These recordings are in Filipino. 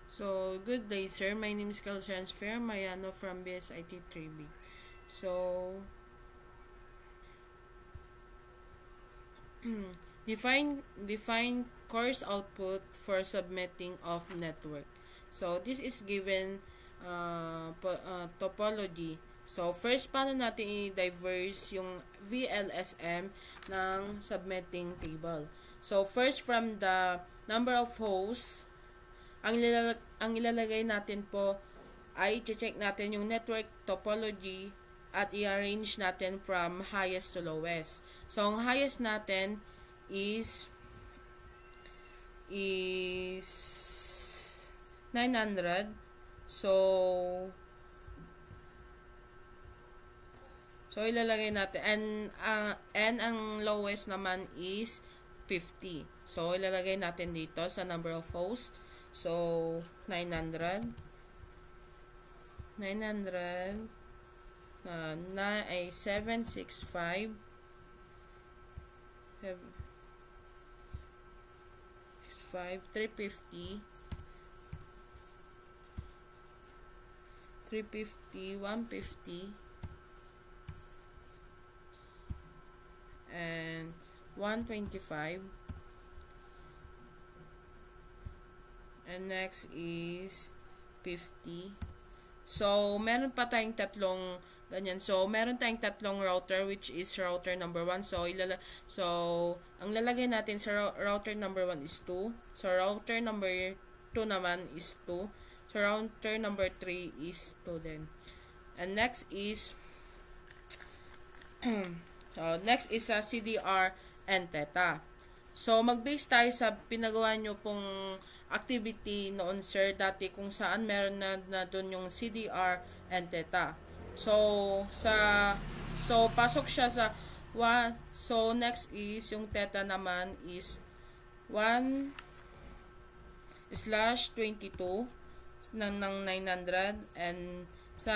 So, good day, sir. My name is Calcerans Fair Mariano from BSIT 3B. So, define course output for submitting of network. So, this is given topology. So, first, paano natin i-diverse yung VLSM ng submitting table? So, first, from the number of hosts, ang ilalagay natin po ay i-check natin yung network topology at i-arrange natin from highest to lowest. So, ang highest natin is 900. So ilalagay natin and ang lowest naman is 50. So ilalagay natin dito sa number of hosts. So 900 na ay 765 350 150 and 125, and next is 50. So meron pa tayong tatlong ganyan. So meron tayong tatlong router, which is router number 1. So ang lalagay natin sa router number 1 is 2. So router number 2 naman is 2. So router number 3 is 2 din. And next is next is CDR and Theta. So mag-base tayo sa pinagawa nyo pong activity noon, sir, dati, kung saan meron na doon yung CDR and Theta. So pasok siya sa 1. So next is yung Theta naman is 1/22 ng 900, and sa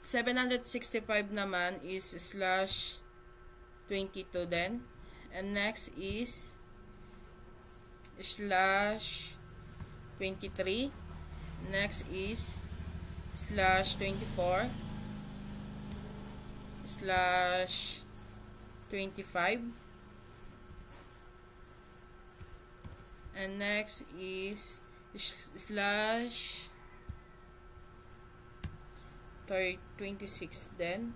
765 naman is /22 din, and next is /23, next is /24 /25, and next is /26 then,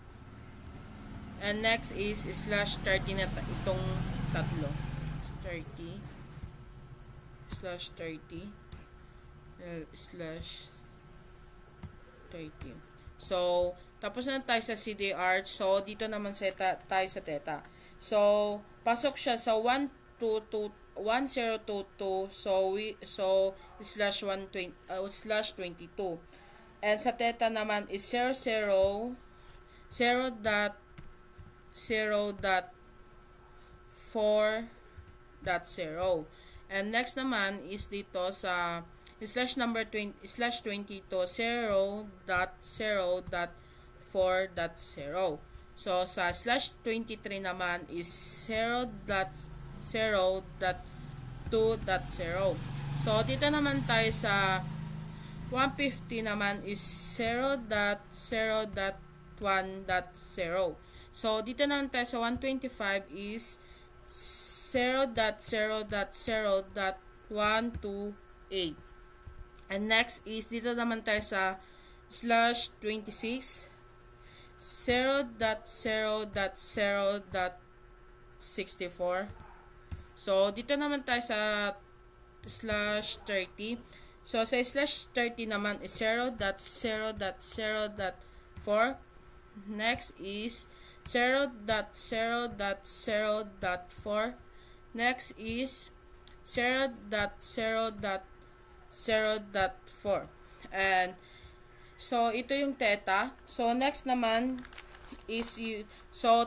and next is /30 na itong tatlo, 30 /30 /30. So tapos na tayo sa CDR. So dito naman tayo sa Theta. So pasok siya sa 1022. So /120 /22. And sa Theta naman is 0.0.4.0. And next naman is dito sa /22 0.0.4.0. So sa /23 naman is 0.0.2.0. So dito naman tayo sa 150 naman is 0.0.1.0. So dito naman tayo sa 125 is 0.0.0.128. And next is dito naman tayo sa /26 0.0.0.64. So dito naman tayo sa /30. So sa /30 naman is 0.0.0.4. Next is 0.0.0.4. Next is 0.0.0.4. And so ito yung Theta. So next naman is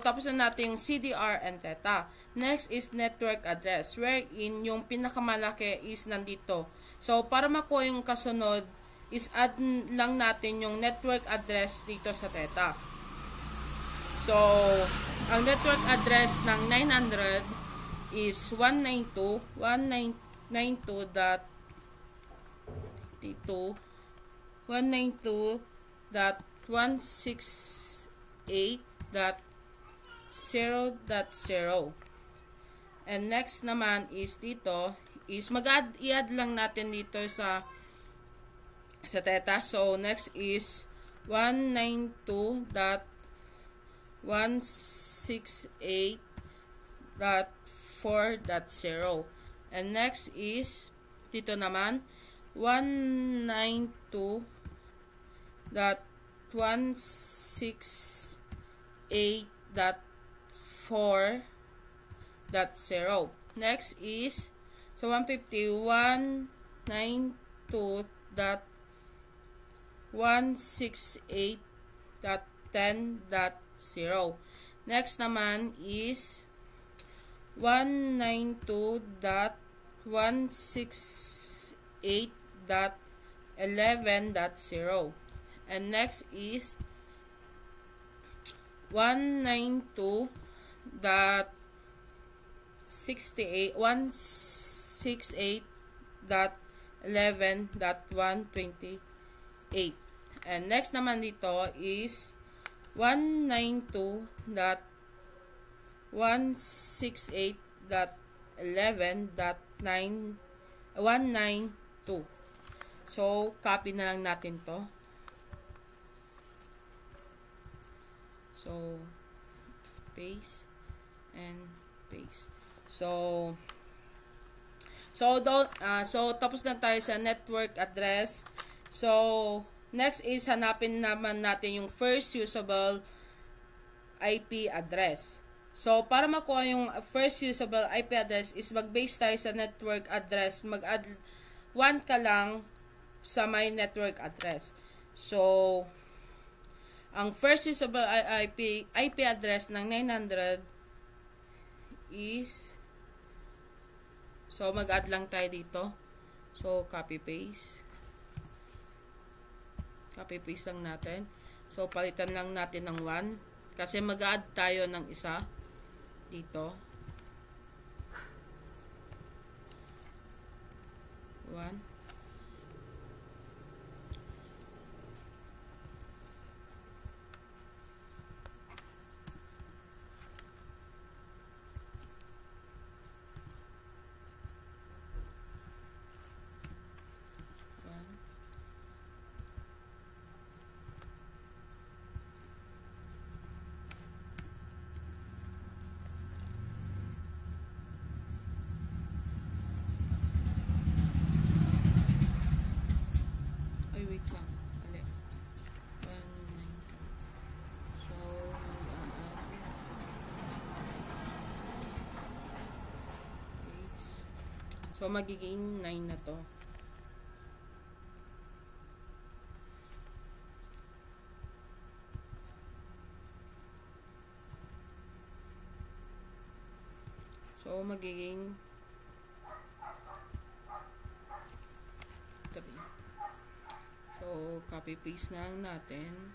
tapos na natin yung CDR and Theta. Next is network address, wherein yung pinakamalaki is nandito. So para makuha yung kasunod is add lang natin yung network address dito sa Theta. So ang network address ng 900 is 192.192.192.1 192.168.0.0. And next naman is dito is i-add lang natin dito sa theta. So next is 192.168.4.0. And next is dito naman 192.168.4.0. Next is so 151.92.168.10.0. Next naman is 192.168.11.0. And next is 168.168.11.128. And next naman dito is 192.168.11.192. So, copy na lang natin to. So, paste and paste. So tapos na tayo sa network address. So, next is hanapin naman natin yung first usable IP address. So, para makuha yung first usable IP address is mag-base tayo sa network address. Mag-add 1 ka lang sa my network address. So, ang first usable IP address ng 900 is so mag-add lang tayo dito. So, copy paste lang natin. So, palitan lang natin ng 1 kasi mag-add tayo ng isa dito. 1. So, magiging 9 na to. So, magiging 3. So, copy paste na lang natin.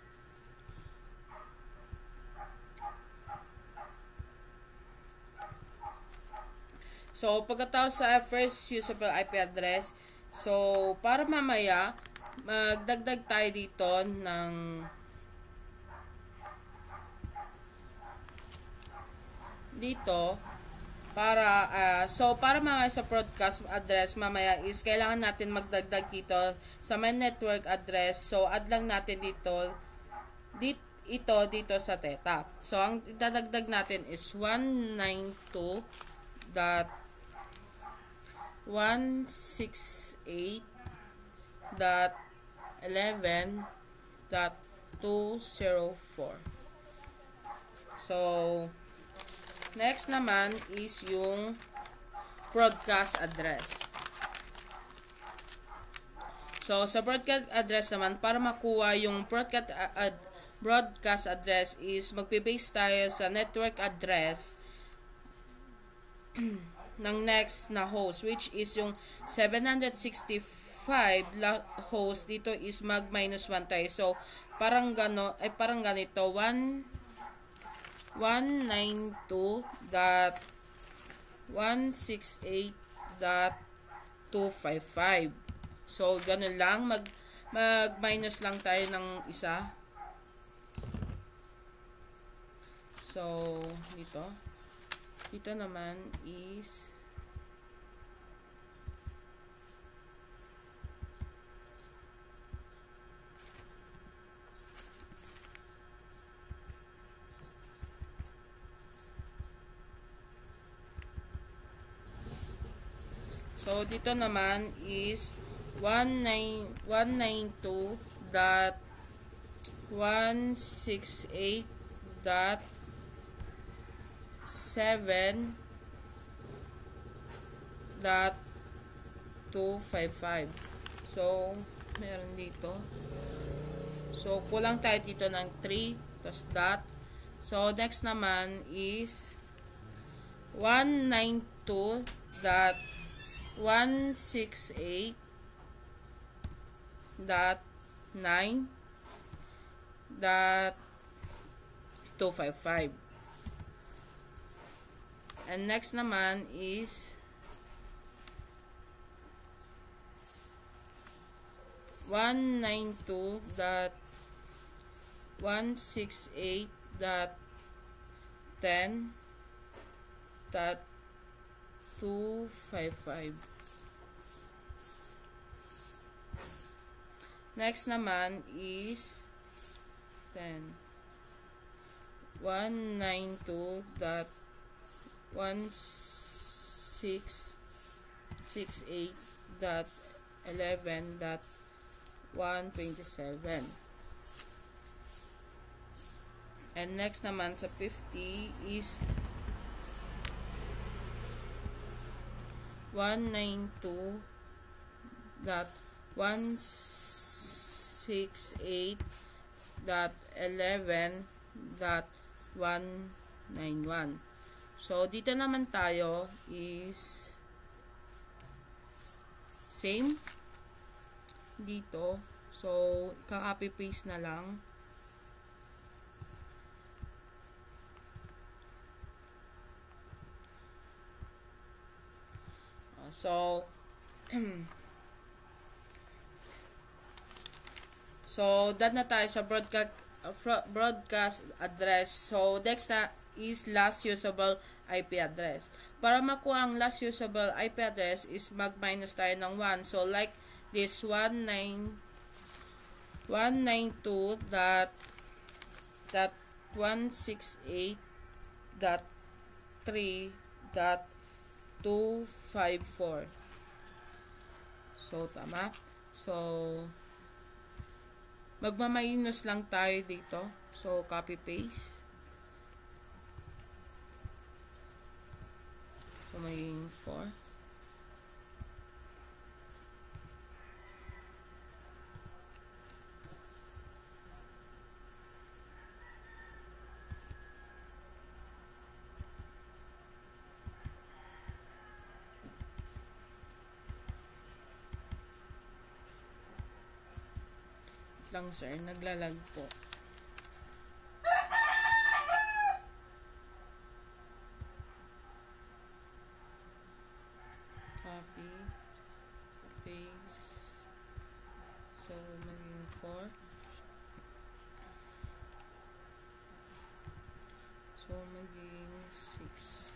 So, pagkatapos sa first usable IP address, so, para mamaya, magdagdag tayo dito ng dito para so para mamaya sa broadcast address mamaya is kailangan natin magdagdag dito sa my network address. So, add lang natin dito dito sa theta. So, ang dadagdag natin is 192.168.11.204. So, next naman is yung broadcast address. So, sa broadcast address naman, para makuha yung broadcast address is magbe-base tayo sa network address ng next na host, which is yung 765 host. Dito is mag-1 tayo. So, parang ganito 192.168.255. So, ganun lang. Mag-minus lang tayo ng isa. So, dito. Dito naman is so, dito naman is 192.168.7.255. So, meron dito. So, kulang tayo dito ng 3. Tapos dot. So, next naman is 192.168.9.255. And next naman is 192.168.10.255. Next naman is 10. 192.168.11.127. And next naman sa 50 is 192.168.11.191. So, dito naman tayo is same dito. So, copy paste na lang. So, so, done na tayo sa broadcast address. So, next na is last usable IP address. Para makuha ang last usable IP address is mag-minus tayo ng 1. So, like this 192.168.3.254. So, tama. So, magmaminus lang tayo dito. So, copy paste. So, magiging 4. Lang sir, naglalag po. Copy, paste. So, magiging 4. So, magiging 6.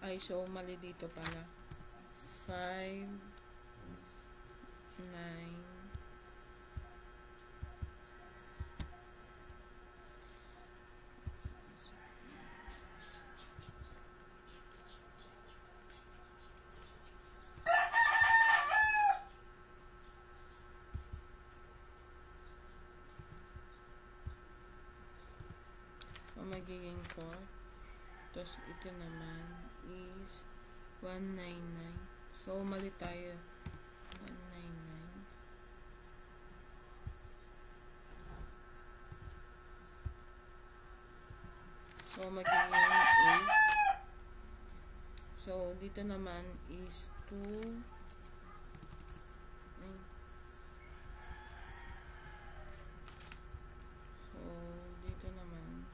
Ay, so, mali dito pala. 5, 9, magiging 4. Tapos, ito naman is 199. So, mali tayo. 199. magiging 8. So, dito naman is 2. So, dito naman.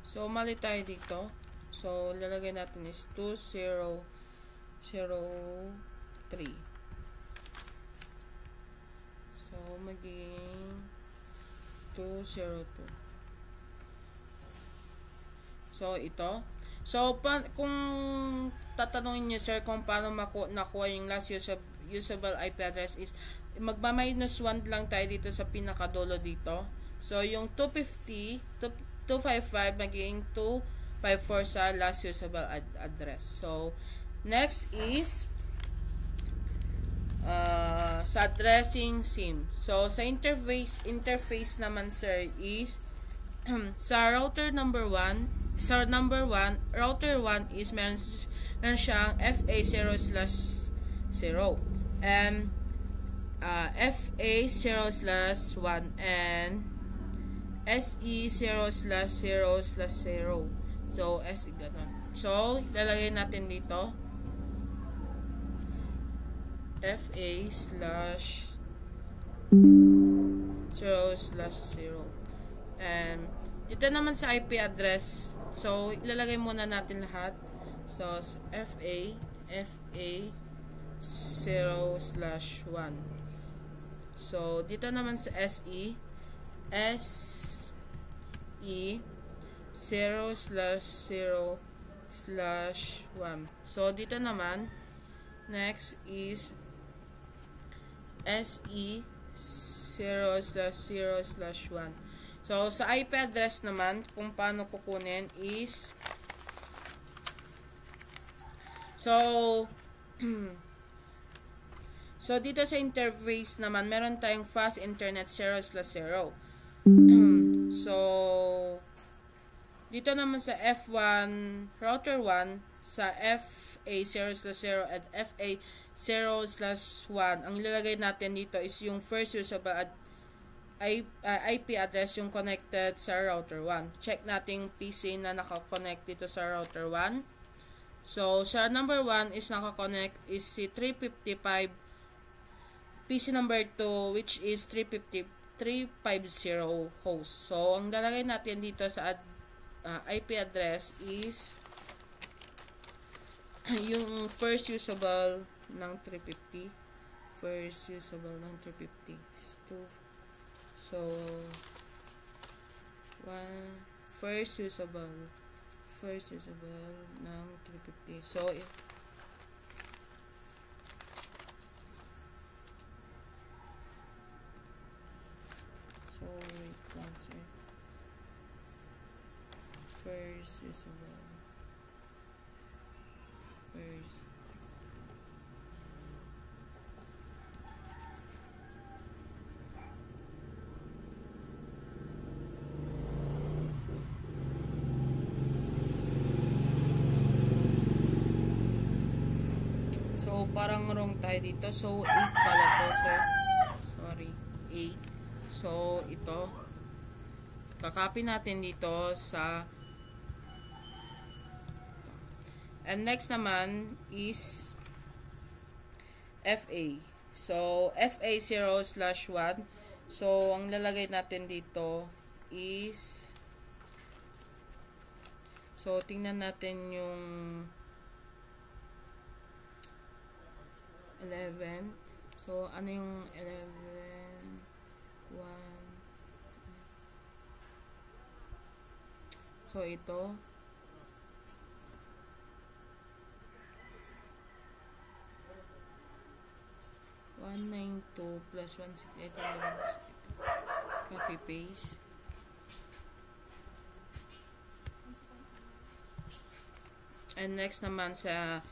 So, mali tayo dito. So, lalagay natin is 2, 0, 0, 3. So, magiging 2, 0, 2. So, ito. So, kung tatanungin nyo, sir, kung paano nakuha yung last usable IP address is, magma-minus 1 lang tayo dito sa pinakadulo dito. So, yung 250, 255, magiging 254 sa last usable address. So, next is, sa addressing SIM. So, sa interface naman, sir, is, sa router number 1, router 1 is meron siyang FA0/0 and FA0/1 and SE0/0/0. So, SE ganun. So, lalagay natin dito FA/0/0 and dito naman sa IP address, so ilalagay muna natin lahat. So FA/0/1. So dito naman sa SE 0/0/1. So dito naman next is SE0/0/1. So, sa IP address naman, kung paano kukunin is, so, dito sa interface naman, meron tayong fast internet 0/0. So, dito naman sa F1, router 1, sa FA0/0 at FA0/1, ang ilalagay natin dito is yung first usable IP address yung connected sa router 1. Check natin yung PC na nakakonect dito sa router 1. So, sa number 1 is nakakonect is si 355. PC number 2 which is 350 host. So, ang lalagay natin dito sa IP address is yung first usable ng 350. First usable ng 350 is 2. So, first usable ng 350. So, wait one sir. First usable. First. So, parang wrong tayo dito. So, 8 pala to, sir. Sorry. 8. So, ito. Kakopy natin dito sa and next naman is FA. So, FA0/1. So, ang lalagay natin dito is so, tingnan natin yung 11. So, ano yung 11? 1. So, ito. +192 plus 168. Copy paste. And next naman sa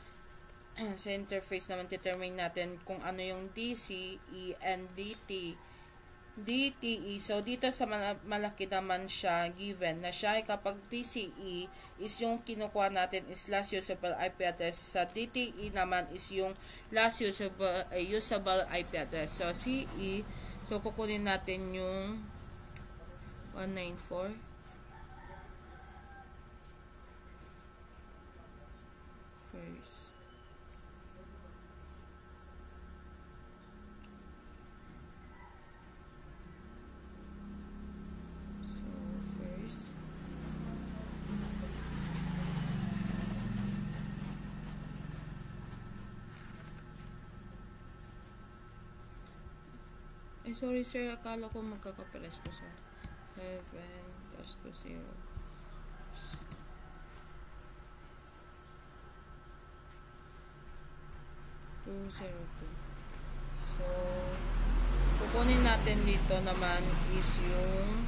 interface naman, determine natin kung ano yung DCE and DTE. So, dito sa malaki naman siya given na siya kapag DCE is yung kinukuha natin is last usable IP address. Sa DTE naman is yung last usable IP address. So, CE So, kukunin natin yung 194. First. So, first. Sorry sir, akala ko magkakapares to sir. 7 plus 2, 0. 202. So, kukunin natin dito naman is yung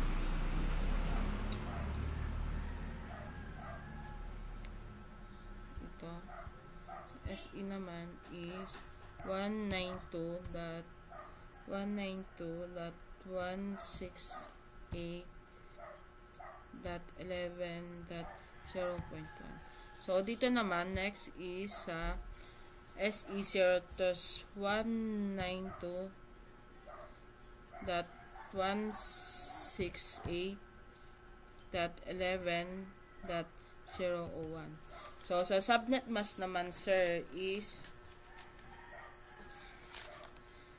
ito. SE naman is 192.168.11.0.1. So, dito naman, next is sa SE0 plus 192.168.11.001. So, sa subnet mask naman, sir, is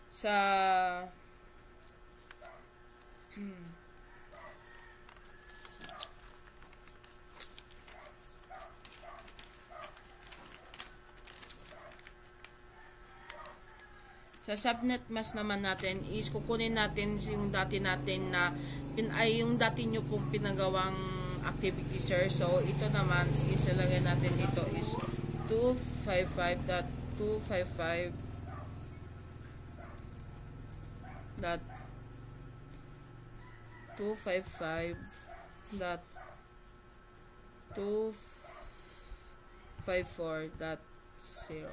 sa subnet mask naman natin is kukunin natin yung dati natin na yung dati nyo pong pinagawang activity, sir. So, ito naman is ilagay natin dito is 255.255 dot 255.254.0.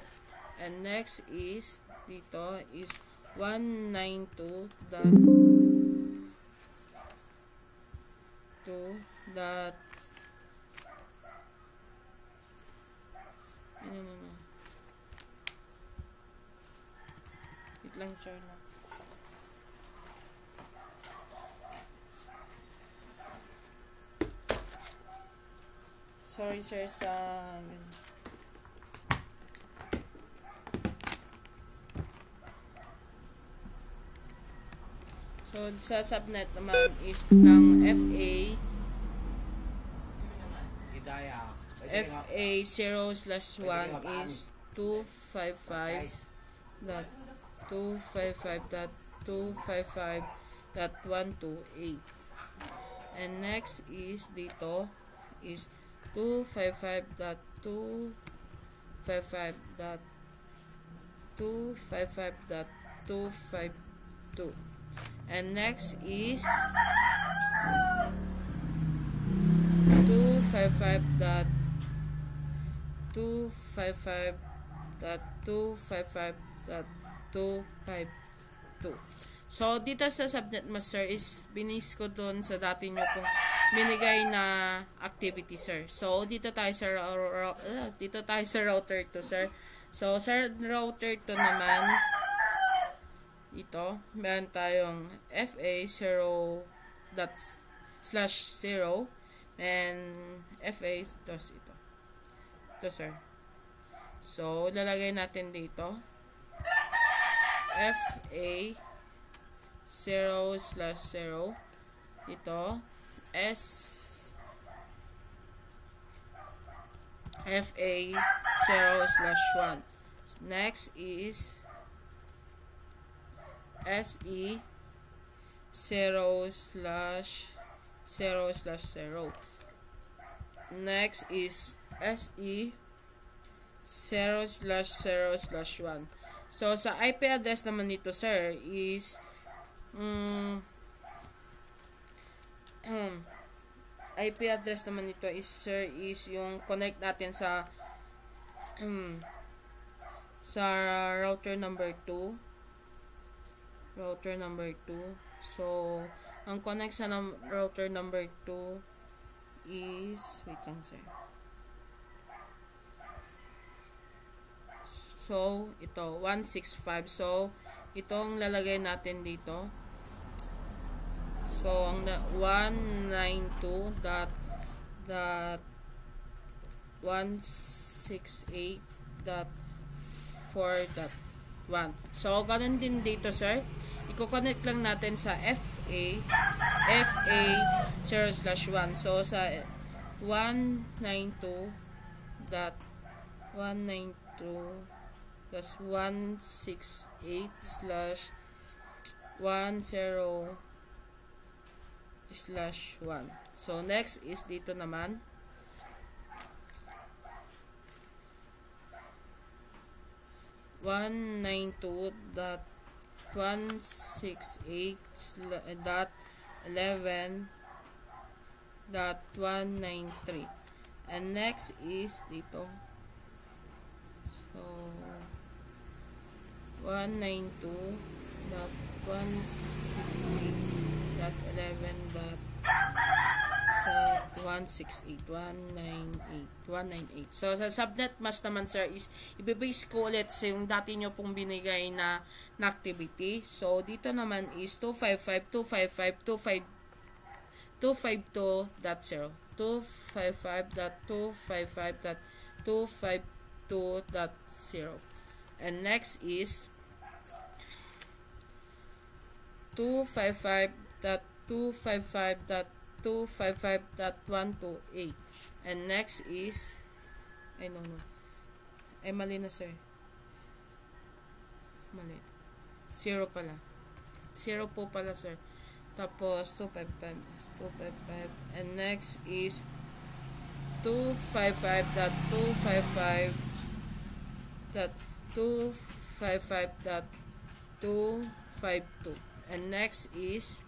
And next is dito is 192.2 dot wait lang sir na. Sorry sir sa so sa subnet naman is ng FA 0/1 is 255.255.255.128. And next is dito is 255.255.252. And next is 255.255.252. So, dito sa subnet master is binis ko doon sa dati nyo pong binigay na activity, sir. So, dito tayo sa router to, sir. So, sa router to naman, ito, meron tayong FA0.0 and FA ito. Ito, sir. So, lalagay natin dito FA 0/0 ito FA 0/1. Next is SE 0/0/0. Next is SE 0/0/1. So, sa IP address naman nito, sir, is IP address naman nito is, sir, is yung connect natin sa router number 2. Router number 2. So, ang connect sa router number 2 is, wait lang, sir. So, ito, 165. So, ito ang lalagay natin dito. So, ang 192.168.4.1. So, ganun din dito, sir. I-connect lang natin sa FA 0/1. So, sa 192.192 plus 168/10/1. So, next is dito naman. One 192.168.11.193. And next is dito. So, 192.168.11.168.198. So, sa subnet mask naman, sir, is ibibase ko ulit sa yung dati nyo pong binigay na activity. So, dito naman is 255.252.252.0 255.255.252.0. And next is 255.255.255.128. And next is no. Ay, mali na, sir. Mali. 0 pala. 0 po pala, sir. Tapos 255. And next is 255.255.255.252. And next is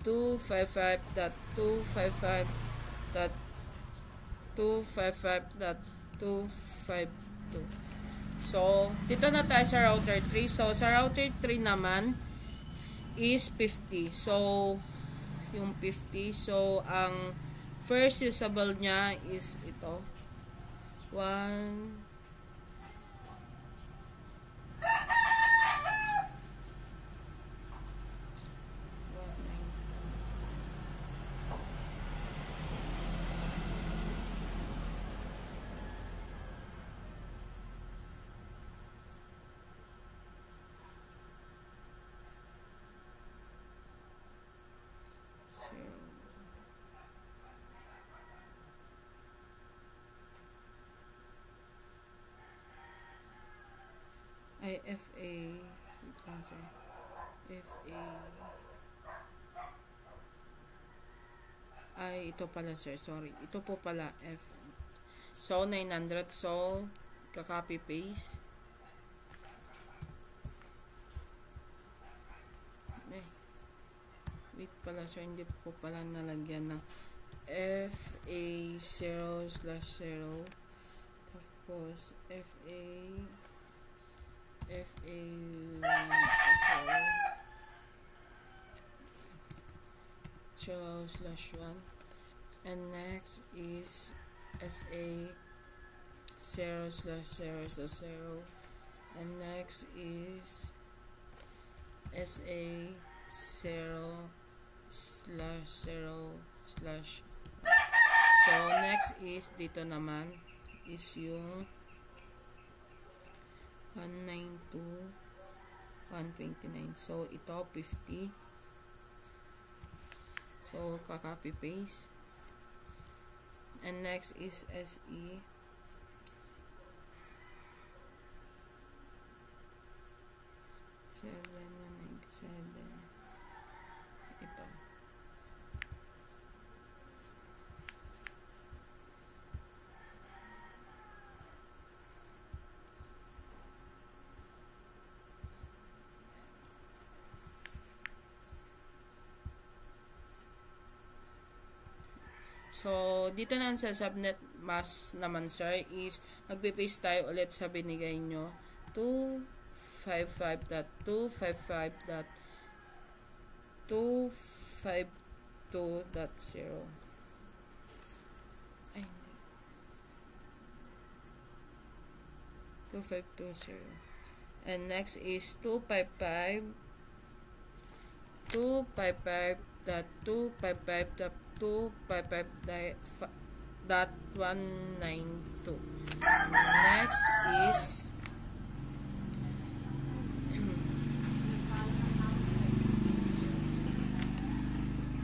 255.255.255.252. So, dito na tayo sa router 3. So, sa router 3 naman is 50. So, yung 50. So, ang first usable niya is ito. 1 FA ito pala, sir, sorry, ito po pala F. So 900. So ka-copy paste. Wait pala, sir, hindi po pala nalagyan ng FA 0/0. Tapos FA 0/1. And next is SA 0/0/0. And next is SA 0/0/. So, next is dito naman is yung 192.129. So, ito 50. So, ka-copy paste. And next is SE 7,197. Ito. So, dito na sa subnet mask naman, sir, is magpe-paste tayo ulit sa binigay nyo. 255.255.252.0. Ay, hindi. 2520. And next is 255 255.255.255.192. Next is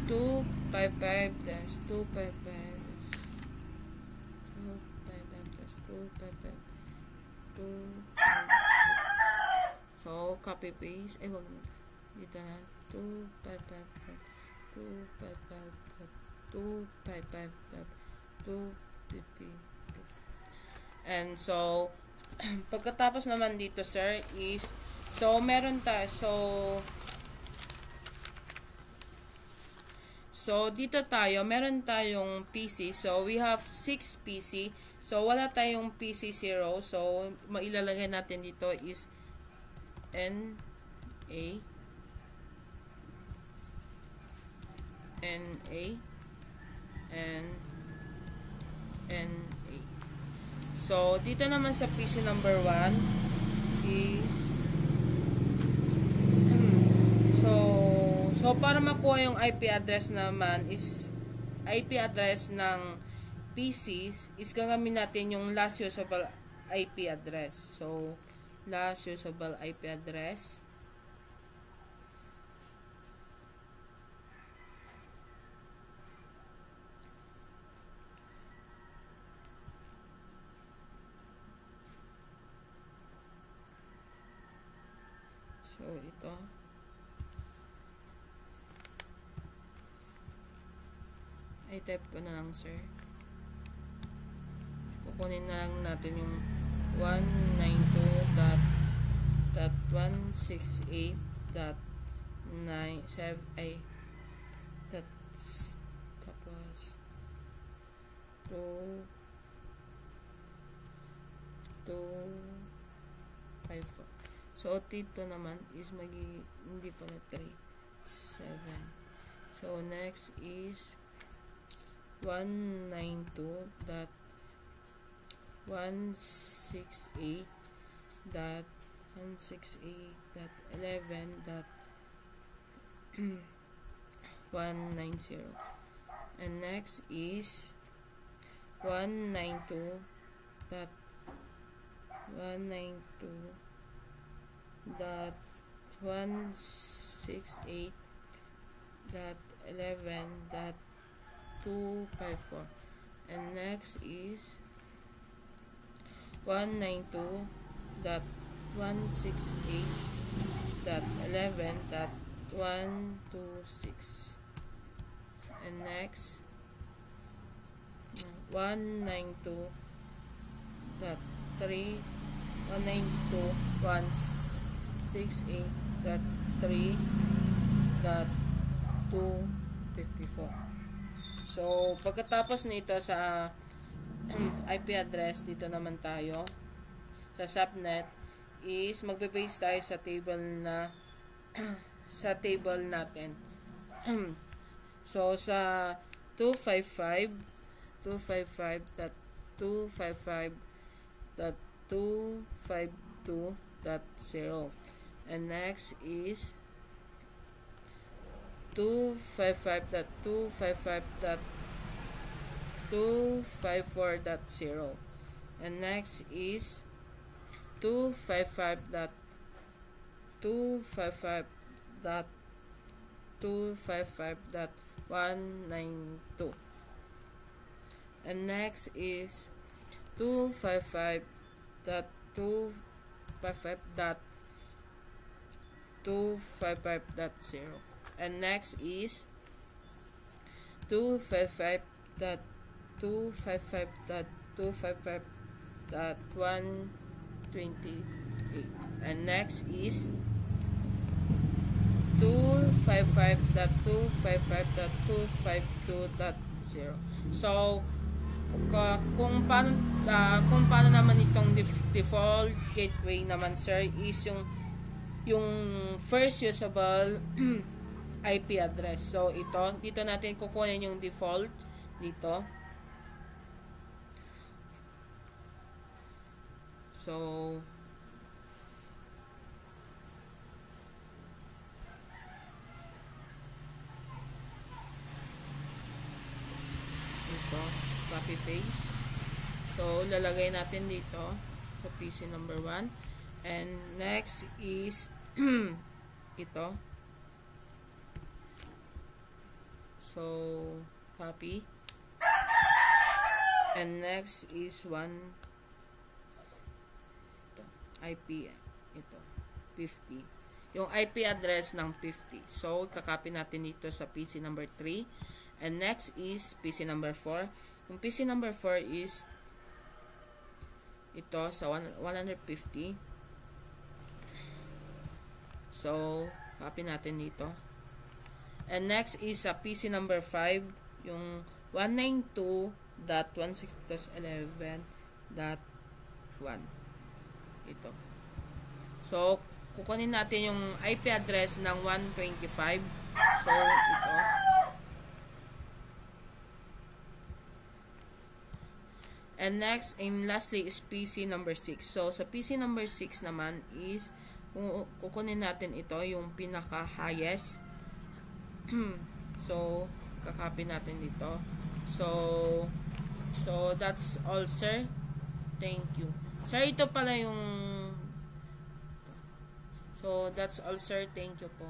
255 times 255 plus 255 so copy paste wag na dito na 255.255.255.252 and so pagkatapos naman dito sir is so meron tayo so dito meron tayong PC. So, we have 6 PC. So, wala tayong PC 0. So, mailalagay natin dito is NA and NA. So, dito naman sa PC number 1 is So, para makuha yung IP address naman is IP address ng PCs is gagamitin natin yung last usable IP address. So, last usable IP address. So, ito. I-type ko na lang, sir. Kukunin na lang natin yung 192.168.97 tapos 254. So, dito naman is hindi pala 3, 7. So, next is 192.168.11.190 and next is 192.168.11.254 and next is 192.168.11.126 and next 192.168.3.254. So, pagkatapos nito sa IP address, dito naman tayo sa subnet is magbe-base tayo sa table na sa table natin. So, sa 255.255.252.0 and next is 255.255.254.0 and next is 255.255.192 and next is 255.255.255.0 and next is 255.255.255.128 and next is 255.255.252.0. So, kung paano naman itong default gateway naman sir is yung first usable IP address. So, dito natin kukunin yung default dito. So, copy paste. So, lalagay natin dito sa PC number 1. And next is ito. So, copy. And next is IP. Ito. 50. Yung IP address ng 50. So, kakopy natin dito sa PC number 3. And next is PC number 4. Yung PC number 4 is ito sa 150. So, copy natin dito. And next is sa PC number 5, yung 192.168.11.1. Ito. So, kukunin natin yung IP address ng 125. So, ito. And next, and lastly is PC number 6. So, sa PC number 6 naman is kukunin natin ito, yung pinaka-highest. So, kakopy natin dito. So, that's all, sir. Thank you. Sir, ito pala yung... So, that's all, sir. Thank you po.